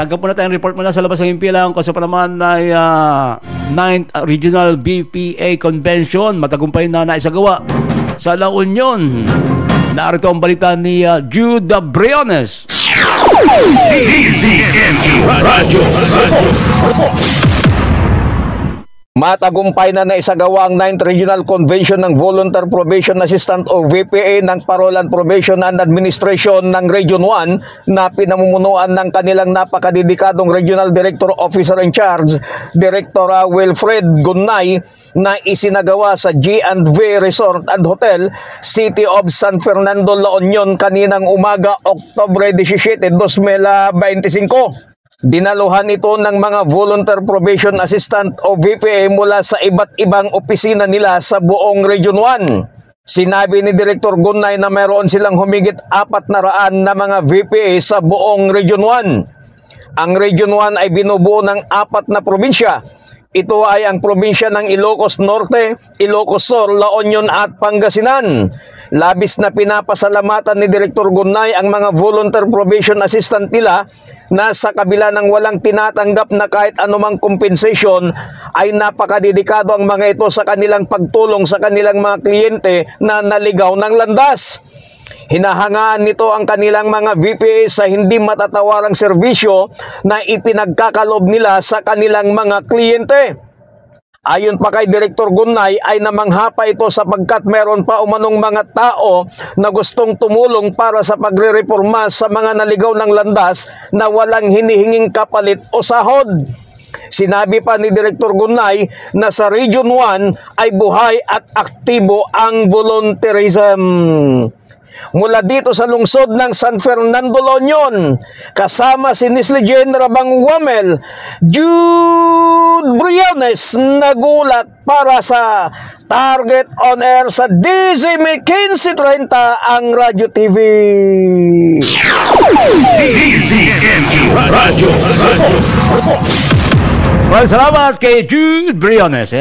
Tanggap muna tayong report mula sa labas ng impilang kasi pa naman ay 9th Regional BPA Convention matagumpay na naisagawa sa La Union. Narito ang balita ni Jude Briones. Matagumpay na naisagawa ang 9th Regional Convention ng Volunteer Probation Assistant o VPA ng Parolan Probation and Administration ng Region 1 na pinamumunuan ng kanilang napakadedikadong Regional Director Officer in Charge, Director Wilfred Gunnay, na isinagawa sa G&V Resort and Hotel, City of San Fernando, La Union kaninang umaga, Oktubre 17, 2025. Dinaluhan ito ng mga Volunteer Probation Assistant o VPA mula sa iba't ibang opisina nila sa buong Region 1. Sinabi ni Director Gunnay na mayroon silang humigit 400 na mga VPA sa buong Region 1. Ang Region 1 ay binubuo ng 4 na probinsya. Ito ay ang probinsya ng Ilocos Norte, Ilocos Sur, La Union at Pangasinan. Labis na pinapasalamatan ni Director Gunnay ang mga Volunteer Probation Assistant nila na sa kabila ng walang tinatanggap na kahit anumang compensation ay napakadedikado ang mga ito sa kanilang pagtulong sa kanilang mga kliyente na naligaw ng landas. Hinahangaan nito ang kanilang mga VPA sa hindi matatawarang serbisyo na ipinagkakalob nila sa kanilang mga kliyente. Ayon pa kay Director Gunnay ay namangha pa ito sapagkat meron pa umanong mga tao na gustong tumulong para sa pagre-reforma sa mga naligaw ng landas na walang hinihinging kapalit o sahod. Sinabi pa ni Director Gunnay na sa Region 1 ay buhay at aktibo ang volunteerism. Mula dito sa lungsod ng San Fernando, La Union, kasama si Nisli General Bangwamel, Jude Briones nagulat para sa Target on Air sa DZME 1530 ang Radyo TV. DZME Radyo. Well, salamat kay Jude Briones.